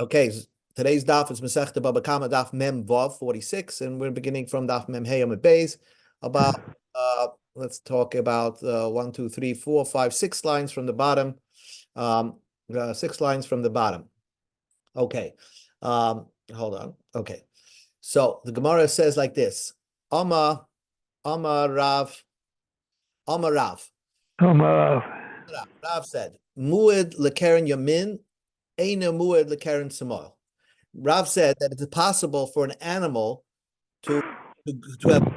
Okay, today's daf is Masechta Baba Kamma daf Mem Vav 46, and we're beginning from daf Mem Hey Amud Beis. About let's talk about 1, 2, 3, 4, 5, 6 lines from the bottom. 6 lines from the bottom. Okay, hold on. Okay, so the Gemara says like this: Ama Rav, Ama Rav. Rav said, Muad lekeren yamin, eina muad lekeren samoil. Rav said that it's possible for an animal to have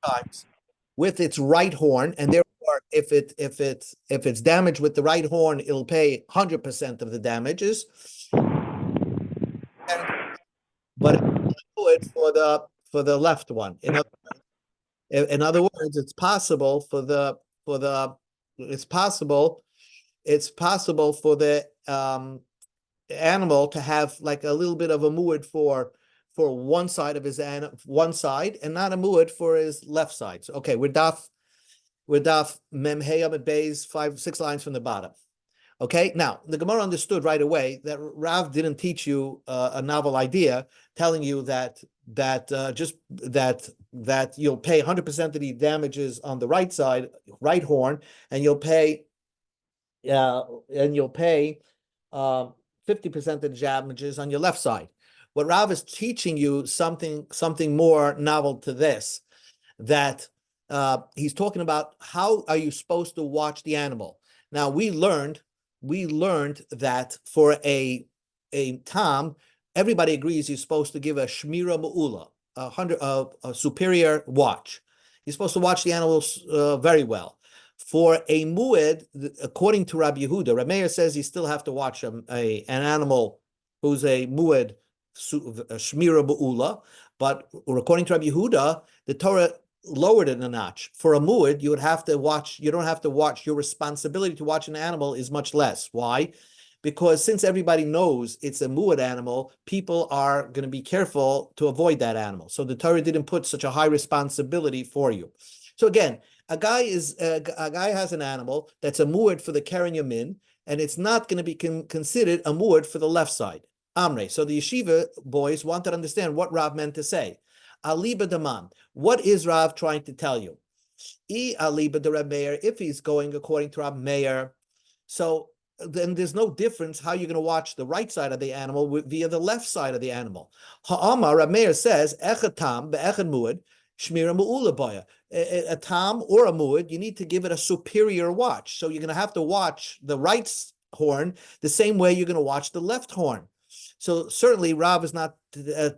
times with its right horn, and therefore, if it's damaged with the right horn, it'll pay 100% of the damages. But it's for the left one. In other words, it's possible for the animal to have like a little bit of a muad for one side of his one side, and not a muad for his left side. So, okay, we're daf mem hey amud beis 5, 6 lines from the bottom. Okay, now the Gemara understood right away that Rav didn't teach you a novel idea, telling you that you'll pay 100% of the damages on the right side, right horn, and you'll pay 50% of the damages on your left side. What Rav is teaching you something more novel to this, that he's talking about how are you supposed to watch the animal. Now we learned that for a tam, everybody agrees you're supposed to give a shmira ma'ula, a superior watch. You're supposed to watch the animals very well. For a muad, according to Rabbi Yehuda, Rabbi Meir says you still have to watch an animal who's a muad, shmira ma'ula, but according to Rabbi Yehuda, the Torah lowered it a notch. For a muad, you would have to watch. You don't have to watch. Your responsibility to watch an animal is much less. Why? Because since everybody knows it's a muad animal, people are going to be careful to avoid that animal. So the Torah didn't put such a high responsibility for you. So again, a guy has an animal that's a muad for the keren yamin, and it's not going to be considered a muad for the left side. Amre. So the yeshiva boys wanted to understand what Rav meant to say. Aliba daman. What is Rav trying to tell you? Aliba de Rab Meir, if he's going according to Rab Meir, so then there's no difference how you're going to watch the right side of the animal via the left side of the animal. Ha'amar, Rab Meir says, echad tam be'echad muad, shmira mu'ula boya. A tam or a muad, you need to give it a superior watch. So you're going to have to watch the right horn the same way you're going to watch the left horn. So certainly Rav is not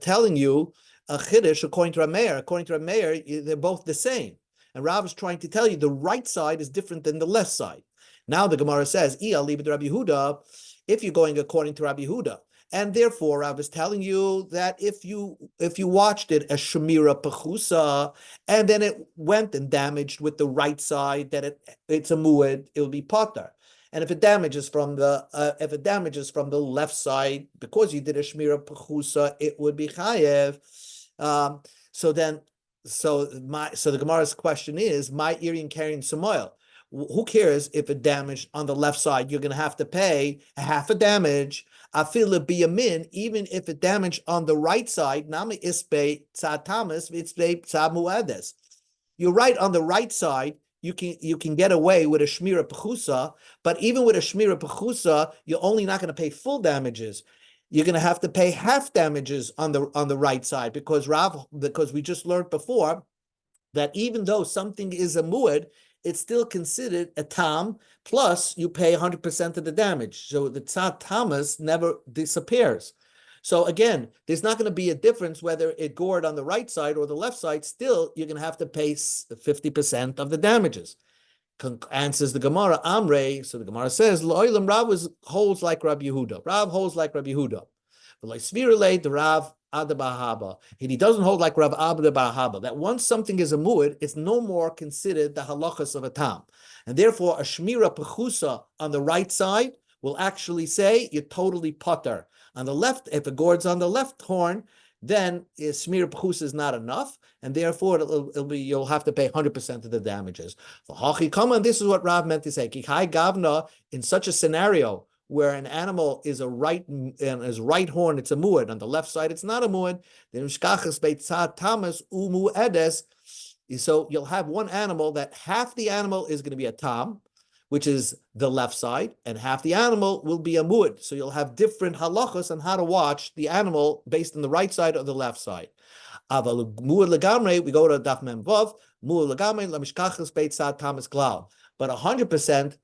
telling you a chiddush according to Rab Meir. According to Rab Meir, they're both the same. And Rav is trying to tell you the right side is different than the left side. Now the Gemara says, Rabbi Yehuda, if you're going according to Rabbi Yehuda. And therefore, Rav is telling you that if you watched it as Shemira Pechusa, and then it went and damaged with the right side, that it's a muad, it will be potter. And if it damages from the left side because you did a Shemira Pechusa, it would be chayev. So the Gemara's question is, my Irian carrying Samoil. Who cares if it damaged on the left side? You're going to have to pay half a damage. Afil biyamin, even if it damaged on the right side. Nami isbe tzatamas v'isbe tzamuades. You're right on the right side. You can get away with a shmira pechusa, but even with a shmira pechusa, you're only not going to pay full damages. You're going to have to pay half damages on the right side because we just learned before that even though something is a muad, it's still considered a tam, plus you pay 100% of the damage. So the tzad tamas never disappears. So again, there's not going to be a difference whether it gored on the right side or the left side. Still, you're going to have to pay 50% of the damages. Answers the Gemara, Amre. So the Gemara says, Lo'ilam Rav holds like Rabbi Yehuda. Rav holds like Rabbi Yehuda. But like Svirele, the Rav Adabahaba. He doesn't hold like Rav Adabahaba, that once something is a muad, it's no more considered the halachas of a tam. And therefore, a shmira pechusa on the right side will actually say you're totally potter. On the left, if it gourds on the left horn, then shmira pechusa is not enough, and therefore you'll have to pay 100% of the damages. For Kamma, and this is what Rav meant to say. Kichai gavna, in such a scenario where an animal is a right and his right horn, it's a muad. On the left side, it's not a muad. Then mishkachas beitzat tamas umu edes. So you'll have one animal that half the animal is going to be a tam, which is the left side, and half the animal will be a muad. So you'll have different halachas on how to watch the animal based on the right side or the left side. Aval muad legamre, we go to daf mem vav, muad legamre lamishkachas beitzat tamas klal. But 100%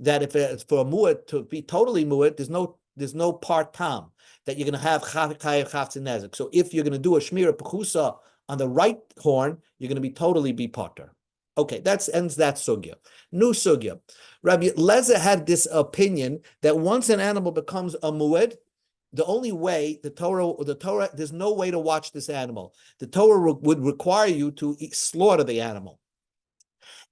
that if it's for a muad to be totally muad, there's no part tam that you're going to have chayav chavtz nezik. So if you're going to do a shmira pechusa on the right horn, you're going to be totally be potter. Okay, ends that sugya. New sugya. Rabbi Leza had this opinion that once an animal becomes a muad, the only way the Torah, there's no way to watch this animal. The Torah would require you to slaughter the animal.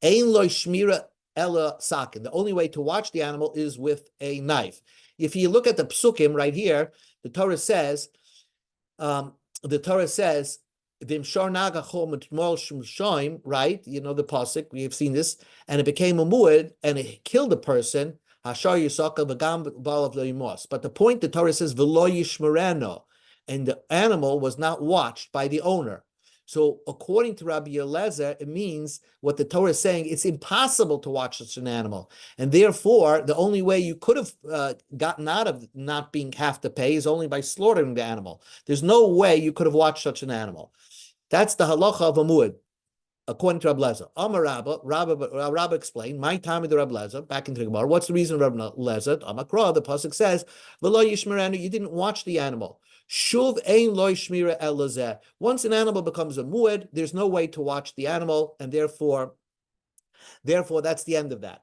Ein loy shmira ella sakin. The only way to watch the animal is with a knife. If you look at the psukim right here, the Torah says, right? You know the pasuk, we have seen this, and it became a muad, and it killed a person. But the point, the Torah says, v'lo yishmereno, and the animal was not watched by the owner. So according to Rabbi Eliezer, it means what the Torah is saying, it's impossible to watch such an animal. And therefore, the only way you could have gotten out of not being have to pay is only by slaughtering the animal. There's no way you could have watched such an animal. That's the halacha of a muad, according to Rabbi Lezer. Amar Rabba explained, my time of the Rabbi Lezer, back into the Gemara, what's the reason Rabbi Lezer? Amakra, the pasuk says, v'lo yishmerenu, you didn't watch the animal. Shuv ein loy shmira el lazeh. Once an animal becomes a muad, there's no way to watch the animal, and therefore that's the end of that.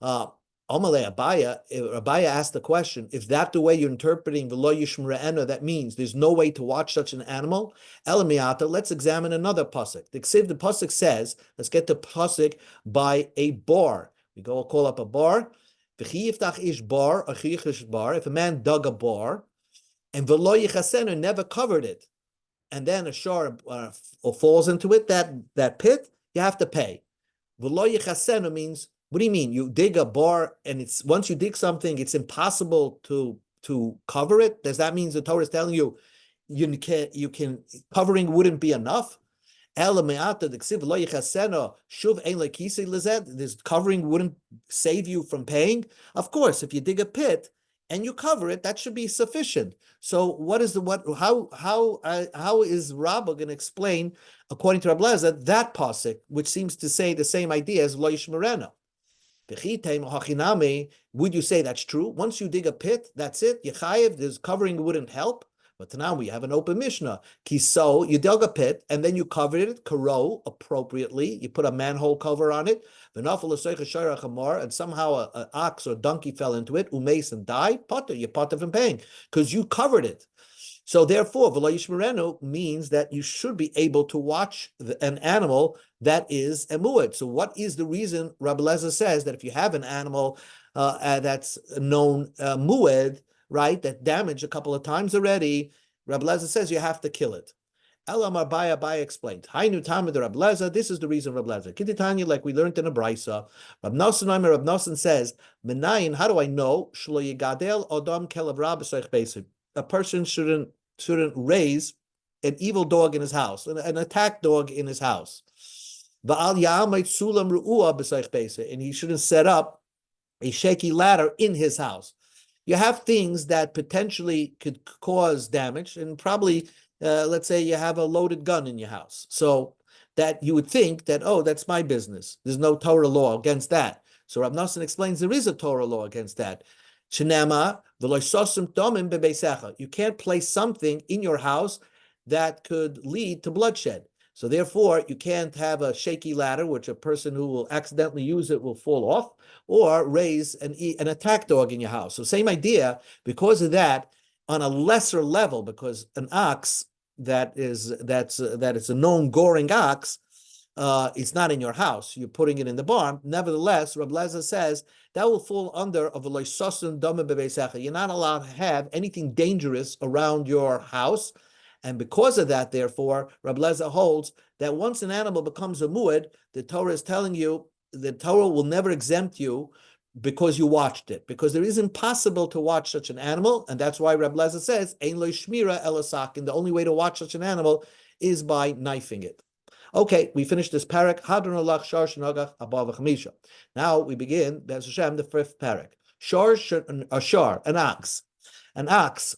Amalei Abaya asked the question, if that's the way you're interpreting v'lo yishmerenu, that means there's no way to watch such an animal. Elamiyata, let's examine another pasuk. The pasuk says, let's get the pasuk by a bar. We go call up a bar. If a man dug a bar, and v'lo yichasenu, never covered it, and then a shor falls into it, that pit, you have to pay. V'lo yichasenu means, what do you mean? You dig a bar, and it's once you dig something, it's impossible to cover it. Does that mean the Torah is telling you covering wouldn't be enough? This covering wouldn't save you from paying. Of course, if you dig a pit and you cover it, that should be sufficient. So how is Rabbah going to explain, according to Rabbi Lezer, that pasuk, which seems to say the same idea as lo yishmerenu? Would you say that's true? Once you dig a pit, that's it. Yechayev, this covering wouldn't help. But now we have an open Mishnah. Kiso, you dug a pit and then you covered it, karo, appropriately. You put a manhole cover on it. And somehow an ox or donkey fell into it, umes, and died. Potter, you're potter from paying because you covered it. So therefore, v'lo yishmerenu means that you should be able to watch an animal that is a muad. So what is the reason Rabbi Lezer says that if you have an animal that's known muad, right, that damaged a couple of times already, Rabbi Lezer says you have to kill it. Elam Abaya explained. Hainu Talmud Rabbi Lezer. This is the reason Rabbi Lezer. Kititanya, like we learned in a brisa. Rabbi Nosson says, Menayin, how do I know? Shlo yigadel odam kelav rab b'soich beisim. A person shouldn't raise an evil dog in his house, an attack dog in his house. And he shouldn't set up a shaky ladder in his house. You have things that potentially could cause damage, and probably, let's say you have a loaded gun in your house. So that you would think that, oh, that's my business. There's no Torah law against that. So Rav Nosson explains there is a Torah law against that. You can't place something in your house that could lead to bloodshed. So therefore, you can't have a shaky ladder, which a person who will accidentally use it will fall off, or raise an attack dog in your house. So same idea, because of that, on a lesser level, because an ox that is a known goring ox, it's not in your house. You're putting it in the barn. Nevertheless, Rabbi Lezer says that will fall under of a loisosun dama bebesecha. You're not allowed to have anything dangerous around your house. And because of that, therefore, Rabbi Lezer holds that once an animal becomes a muad, the Torah is telling you, the Torah will never exempt you because you watched it, because it is impossible to watch such an animal, and that's why Reb Lezer says, Ein lo shmira elasakin. The only way to watch such an animal is by knifing it. Okay, we finished this parak. Hadron alach shar shenagach abava chamisha. Now we begin, Be'ez Hashem, the fifth parak. Shar, an ox. An ox,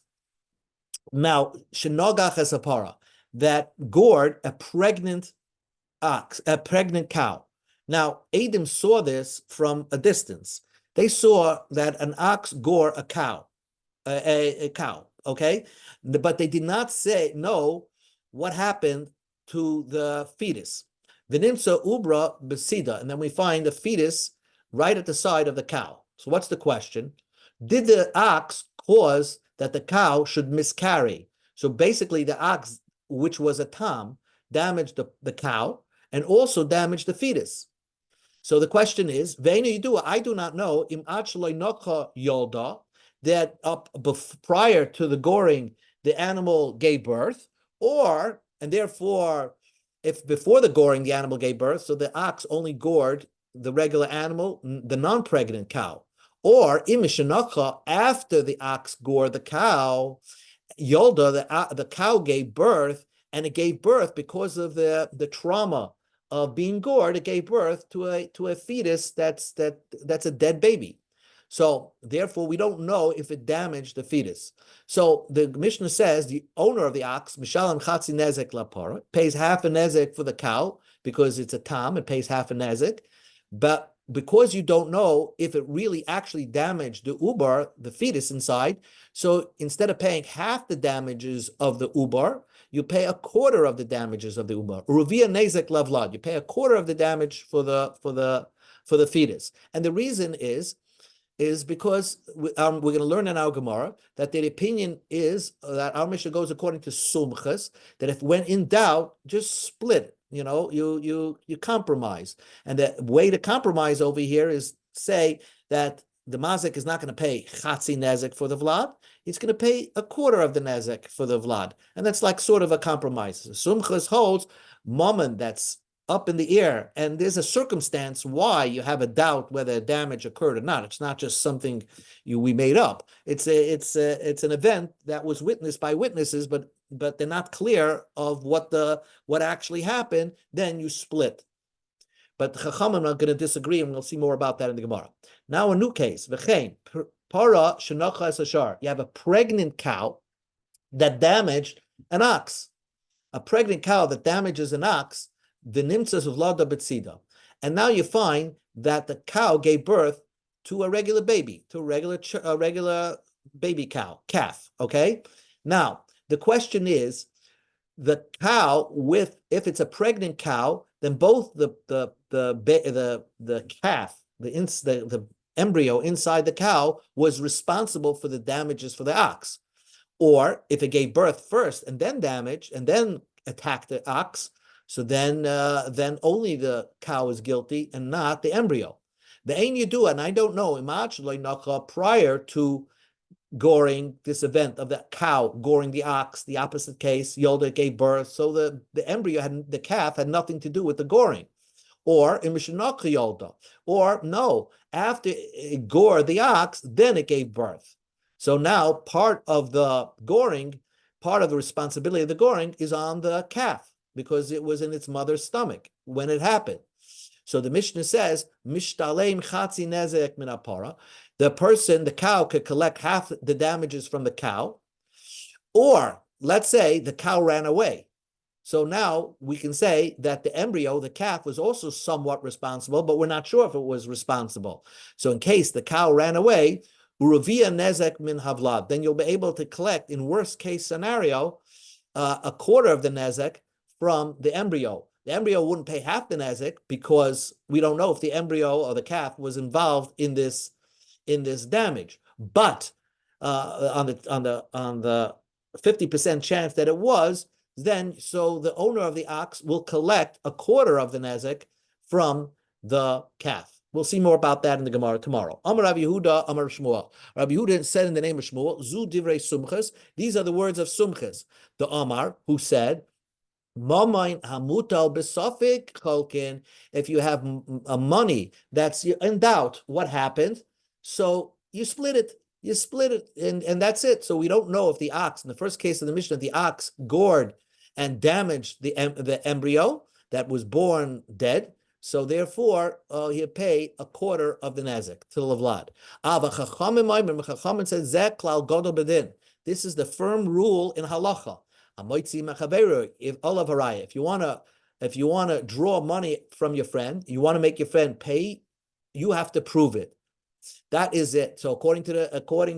now, shenagach as a para, that gored a pregnant ox, a pregnant cow. Now, Adam saw this from a distance. They saw that an ox gore a cow, a cow, okay? But they did not know what happened to the fetus. V'nimtza ubra besida, and then we find the fetus right at the side of the cow. So what's the question? Did the ox cause that the cow should miscarry? So basically the ox, which was a tam, damaged the cow and also damaged the fetus. So the question is, I do not know, that prior to the goring, the animal gave birth, and therefore, if before the goring, the animal gave birth, so the ox only gored the regular animal, the non-pregnant cow. Or after the ox gored the cow, Yolda, the cow gave birth, and it gave birth because of the trauma of being gored. It gave birth to a fetus that's a dead baby. So therefore, we don't know if it damaged the fetus. So the Mishnah says the owner of the ox, Mishalam Chatzi Nezek Lapara, pays half a nezek for the cow because it's a tam. It pays half a nezek, but because you don't know if it really actually damaged the ubar, the fetus inside, so instead of paying half the damages of the ubar, you pay a quarter of the damages of the ubar. Uruvia nezek lavlad. You pay a quarter of the damage for the fetus, and the reason is because we're going to learn in our Gemara that the opinion is that our Mishnah goes according to Sumchas, that if when in doubt, just split it. You compromise. And the way to compromise over here is say that the mazik is not going to pay chatzi nezek for the vlad. He's going to pay a quarter of the nezek for the vlad. And that's like sort of a compromise. Sumchas holds moment that's up in the air, and there's a circumstance why you have a doubt whether damage occurred or not. It's not just something we made up. It's an event that was witnessed by witnesses, but they're not clear of what actually happened. Then you split. But Chachamim are going to disagree, and we'll see more about that in the Gemara. Now a new case. V'chein para shenacha es hashar. You have a pregnant cow that damaged an ox. A pregnant cow that damages an ox. The nimtzas of lada betzida, and now you find that the cow gave birth to a regular baby, to a regular baby calf. Okay. Now the question is, the cow if it's a pregnant cow, then both the calf, the embryo inside the cow was responsible for the damages for the ox, or if it gave birth first and then damaged and then attacked the ox. So then only the cow is guilty and not the embryo. The ain you do, and I don't know, prior to goring this event of the cow goring the ox, the opposite case, Yolda gave birth, so the embryo the calf had nothing to do with the goring. Or in Mishnaka Yolda, or no, after it gored the ox, then it gave birth. So now part of the responsibility of the goring is on the calf, because it was in its mother's stomach when it happened. So the Mishnah says, Mishtalem chatzi nezek min apara. The cow could collect half the damages from the cow, or let's say the cow ran away. So now we can say that the embryo, the calf, was also somewhat responsible, but we're not sure if it was responsible. So in case the cow ran away, uruvia nezek min havlad, then you'll be able to collect, in worst case scenario, a quarter of the nezek from the embryo. The embryo wouldn't pay half the nezek because we don't know if the embryo or the calf was involved in this damage. But on the 50% chance that it was, then so the owner of the ox will collect a quarter of the nezek from the calf. We'll see more about that in the Gemara tomorrow. Amar Rabbi Yehuda, Amar Shmuel. Rabbi Yehuda said in the name of Shmuel, Zu divrei Sumchas. These are the words of Sumchas, the Amar, who said, Momain hamutal besofik kolkin. If you have a money that's in doubt, what happened? So you split it. You split it, and that's it. So we don't know if the ox, in the first case of the Mishnah, the ox gored and damaged the embryo that was born dead. So therefore, he'll pay a quarter of the nezik to the vlad. Chachamim says zek klal godol bedin. This is the firm rule in halacha. If you wanna draw money from your friend, you want to make your friend pay, you have to prove it. That is it. So according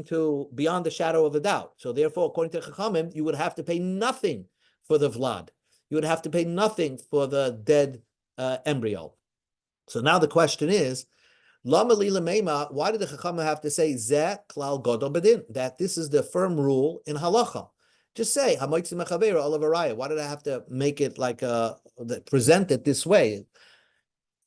to beyond the shadow of a doubt. So therefore, according to Chachamim, you would have to pay nothing for the vlad. You would have to pay nothing for the dead embryo. So now the question is, why did the Chachamim have to say zeh klal godol bedin? That this is the firm rule in halacha. Just say hamoitzi mechaveira olav araya. Why did I have to make it like present it this way?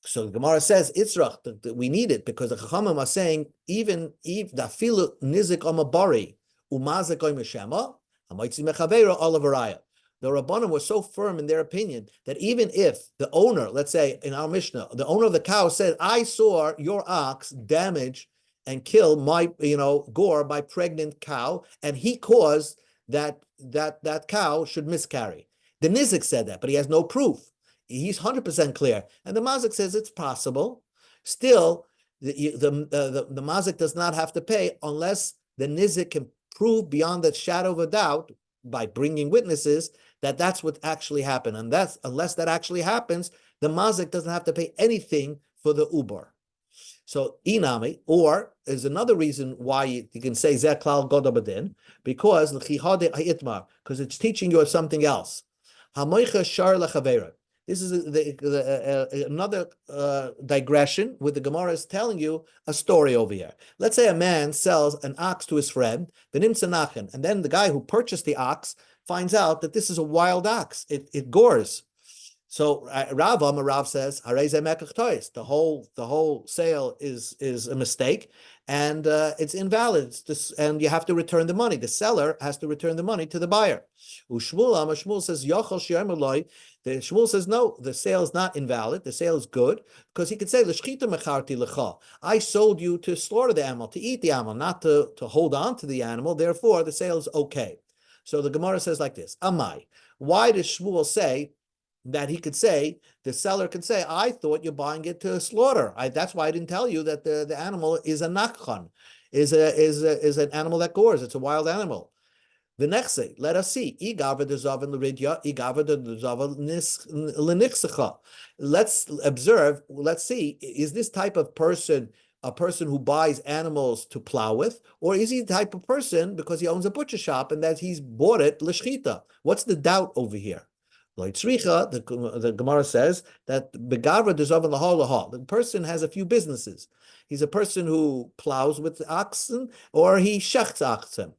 So the Gemara says itzrach that we need it because the Chachamim are saying even if the filu nizik amabari umazik oimeshema hamoitzi mechaveira olav araya. The Rabbanim were so firm in their opinion that even if the owner, let's say in our Mishnah, the owner of the cow said, I saw your ox damage and kill my, gore my pregnant cow, and he caused that cow should miscarry. The Nizik said that, but he has no proof. He's 100% clear. And the Mazik says it's possible. Still, the Mazik does not have to pay unless the Nizik can prove beyond the shadow of a doubt by bringing witnesses that that's what actually happened. And unless that actually happens, the mazik doesn't have to pay anything for the ubar. So inami, or is another reason why you can say zeh klal godol bedin, because it's teaching you something else. Hamoicha shar lechavera. This is another digression where the Gemara is telling you a story over here. Let's say a man sells an ox to his friend, and then the guy who purchased the ox finds out that this is a wild ox. It gores. So Rav says, the whole sale is a mistake, and it's invalid. And you have to return the money. The seller has to return the money to the buyer. Shmuel says, the Shmuel says, no, the sale is not invalid. The sale is good because he could say, I sold you to slaughter the animal, to eat the animal, not to hold on to the animal. Therefore, the sale is okay. So the Gemara says like this, Amai, why does Shmuel say that he could say, the seller could say, I thought you're buying it to slaughter. That's why I didn't tell you that the animal is a nakhan, is an animal that gores. It's a wild animal. The next thing, let us see. Let's observe, let's see, is this type of person a person who buys animals to plow with, or is he the type of person because he owns a butcher shop and that he's bought it l'shchita? What's the doubt over here? The Gemara says that the person has a few businesses. He's a person who plows with oxen or he shechts oxen.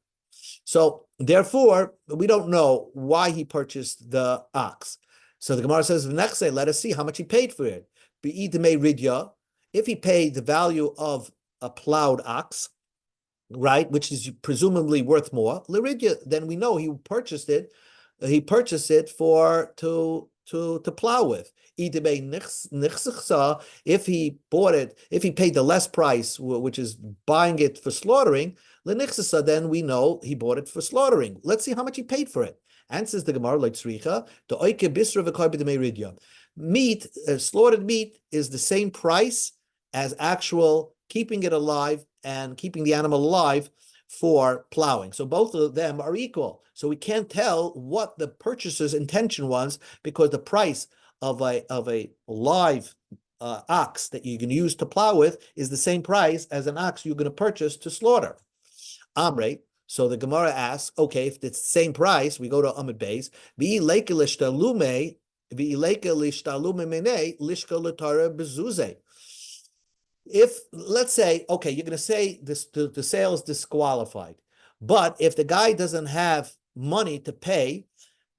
So therefore, we don't know why he purchased the ox. So the Gemara says, the next day, let us see how much he paid for it. If he paid the value of a plowed ox, right, which is presumably worth more, Liridia, then we know he purchased it. He purchased it to plow with. If he bought it, if he paid the less price, which is buying it for slaughtering, then we know he bought it for slaughtering. Let's see how much he paid for it. Answers the Gemara like tzricha, meat, slaughtered meat is the same price as actual keeping it alive and keeping the animal alive for plowing. So both of them are equal. So we can't tell what the purchaser's intention was because the price of a live ox that you can use to plow with is the same price as an ox you're going to purchase to slaughter. Amre. So the Gemara asks, okay, if it's the same price, we go to Amud Beis. If, let's say, okay, you're going to say this, the sale is disqualified, but if the guy doesn't have money to pay,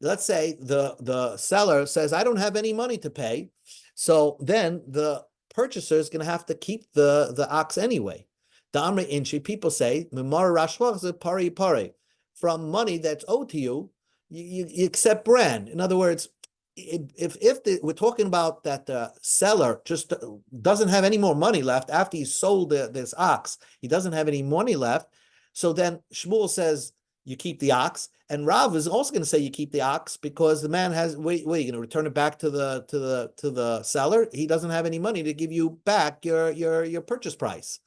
let's say the seller says, I don't have any money to pay, so then the purchaser is going to have to keep the ox anyway. The Amri Inchi, people say, from money that's owed to you, you accept brand. In other words, we're talking about that the seller just doesn't have any more money left after he sold this ox, he doesn't have any money left. So then Shmuel says you keep the ox, and Rav is also going to say you keep the ox because the man has. Wait, are you going to return it back to the seller? He doesn't have any money to give you back your purchase price.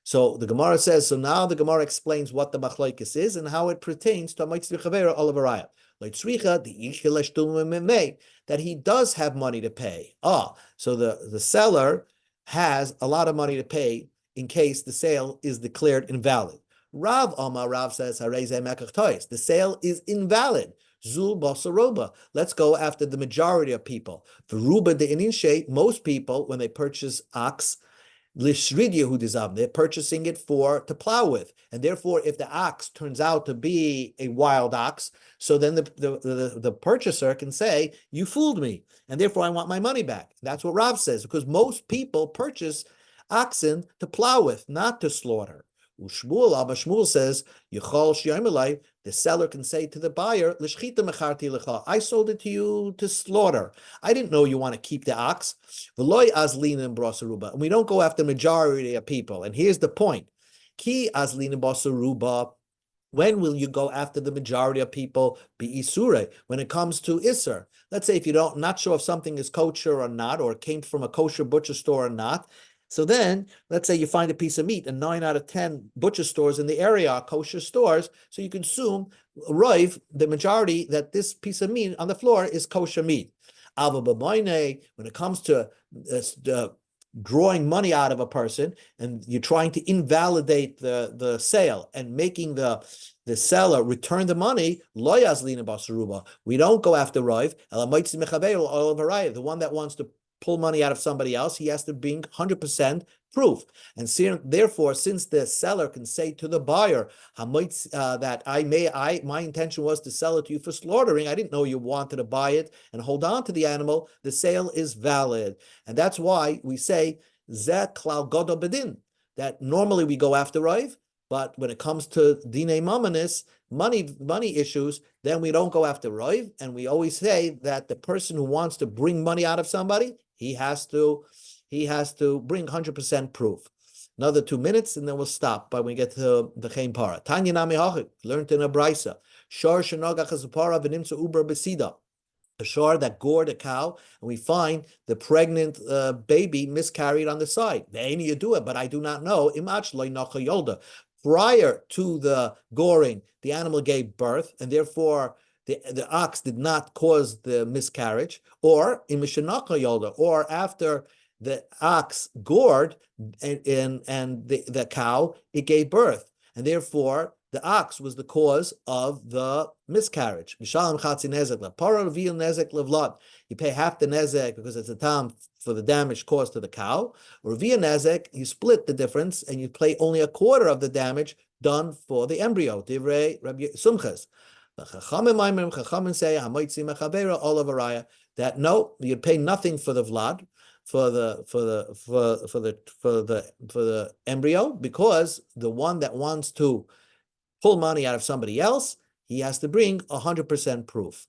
So the Gemara says. So now the Gemara explains what the machlokes is and how it pertains to Hamitzvah Chavera Olavaraya. That he does have money to pay. So the seller has a lot of money to pay in case the sale is declared invalid. Rav says, the sale is invalid. Zul basaroba. Let's go after the majority of people. V'ruba de ininshe, most people, when they purchase ox, they're purchasing it to plow with, and therefore, if the ox turns out to be a wild ox, so then the purchaser can say, "You fooled me, and therefore I want my money back." That's what Rav says, because most people purchase oxen to plow with, not to slaughter. Shmuel says, the seller can say to the buyer, I sold it to you to slaughter. I didn't know you want to keep the ox. And we don't go after the majority of people. And here's the point. When will you go after the majority of people? Be isure. When it comes to iser. Let's say if you're not sure if something is kosher or not, or it came from a kosher butcher store or not. So then, let's say you find a piece of meat, and 9 out of 10 butcher stores in the area are kosher stores, so you can assume, the majority, that this piece of meat on the floor is kosher meat. When it comes to drawing money out of a person, and you're trying to invalidate the sale and making the seller return the money, we don't go after Rav, the one that wants to pull money out of somebody else, he has to bring 100% proof. And therefore, since the seller can say to the buyer, that my intention was to sell it to you for slaughtering, I didn't know you wanted to buy it and hold on to the animal, the sale is valid. And that's why we say, Zeh klal gadol bedin, that normally we go after Rav, but when it comes to dinei mamanis, money issues, then we don't go after Rav, and we always say that the person who wants to bring money out of somebody, he has to bring 100% proof. Another 2 minutes, and then we'll stop when we get to the Chaim Para. Tanya Nami Hachik, learned in a Brisa. Shor shenogach hazapara v'nimtza uber besida. A shor that gored a cow, and we find the pregnant baby miscarried on the side. Ve'eni you do it, but I do not know. Imach loy nacha yolda. Prior to the goring, the animal gave birth, and therefore the ox did not cause the miscarriage, or in Mishanaka Yolda, or after the ox gored and the cow, it gave birth, and therefore the ox was the cause of the miscarriage. You pay half the nezek because it's a tam for the damage caused to the cow, or via nezek, you split the difference and you pay only a quarter of the damage done for the embryo. Divrei Rabbi Sumchas. The Chachamim say that no, you pay nothing for the vlad, for the embryo, because the one that wants to pull money out of somebody else, he has to bring 100% proof.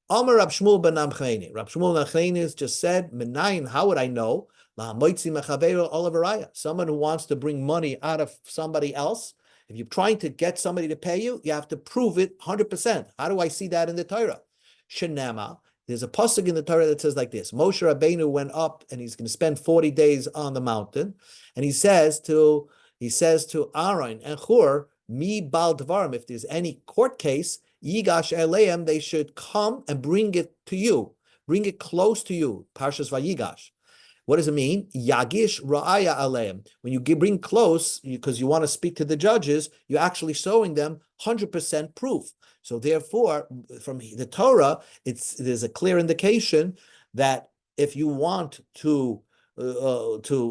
Amar Rab Shmuel ben Namcheni. Rab Shmuel ben Namcheni just said, "Menayin, how would I know? Someone who wants to bring money out of somebody else. If you're trying to get somebody to pay you, you have to prove it 100%. How do I see that in the Torah? Shenama, there's a pasuk in the Torah that says like this: Moshe Rabbeinu went up and he's going to spend 40 days on the mountain, and he says to Aaron and Hur, Mi bal dvarim, if there's any court case, Yigash Eleim, they should come and bring it to you, bring it close to you. Parshas Vayigash. What does it mean? Yagish ra'aya aleim. When you bring close, because you want to speak to the judges, you're actually showing them 100% proof. So therefore, from the Torah, there's a clear indication that if you want to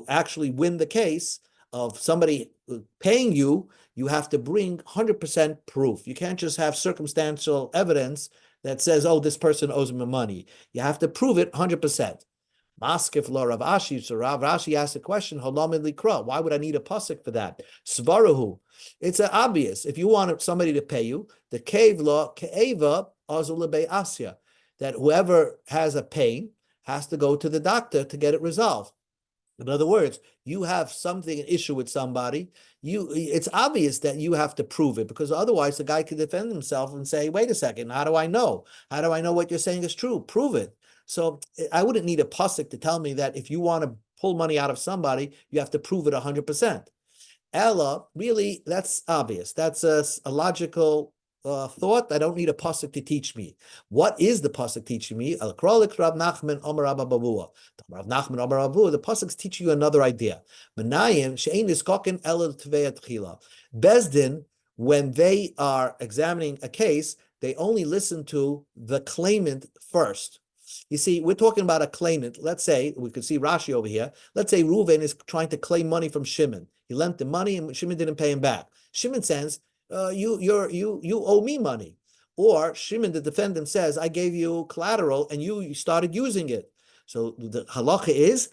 actually win the case of somebody paying you, you have to bring 100% proof. You can't just have circumstantial evidence that says, oh, this person owes me money. You have to prove it 100%. Maskif lo Rav Ashi, so Rav Ashi asked the question, Holamid likra, why would I need a pasuk for that? Svarahu, it's obvious. If you want somebody to pay you, the cave law, ke'eva azul asya. that whoever has a pain has to go to the doctor to get it resolved. In other words, you have something, an issue with somebody, it's obvious that you have to prove it, because otherwise the guy could defend himself and say, wait a second, how do I know? How do I know what you're saying is true? Prove it. So I wouldn't need a pasuk to tell me that if you want to pull money out of somebody, you have to prove it 100%. Ella, really, that's obvious. That's a logical thought. I don't need a pasuk to teach me. What is the pasuk teaching me? The pasuk's teaching you another idea. Bezdin, when they are examining a case, they only listen to the claimant first. You see, we're talking about a claimant. Let's say, we could see Rashi over here. Let's say Reuven is trying to claim money from Shimon. He lent him money and Shimon didn't pay him back. Shimon says, you owe me money. Or Shimon, the defendant, says, I gave you collateral and you started using it. So the halacha is,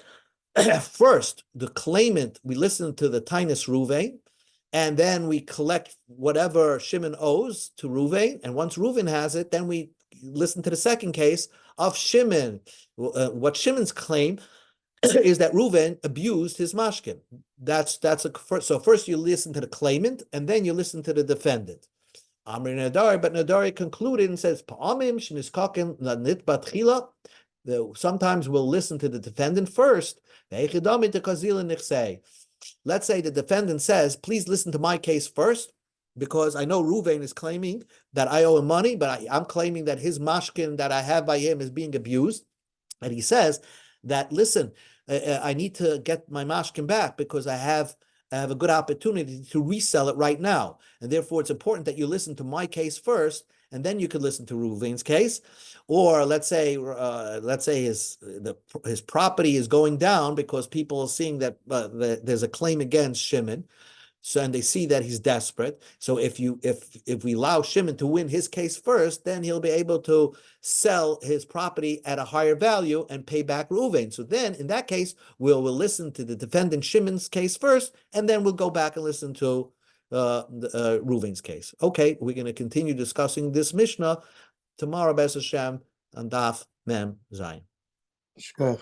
first, the claimant, we listen to the Tainus Reuven, and then we collect whatever Shimon owes to Reuven. And once Reuven has it, then we listen to the second case of Shimon. What Shimon's claim is that Reuven abused his mashkin. That's a first. So first you listen to the claimant, and then you listen to the defendant. Amri Nadari, but Nadari concluded and says, sometimes we'll listen to the defendant first. Let's say the defendant says, please listen to my case first, because I know Reuven is claiming that I owe him money, but I'm claiming that his mashkin that I have by him is being abused. And he says that, listen, I need to get my mashkin back because I have a good opportunity to resell it right now. And therefore, it's important that you listen to my case first, and then you could listen to Reuven's case. Or let's say his property is going down because people are seeing that there's a claim against Shimon. So, and they see that he's desperate. So if we allow Shimon to win his case first, then he'll be able to sell his property at a higher value and pay back Reuven. So then, in that case, we'll listen to the defendant Shimon's case first, and then we'll go back and listen to Reuven's case. Okay, we're going to continue discussing this Mishnah tomorrow, B'ez Hashem, on Daf Mem Zayin.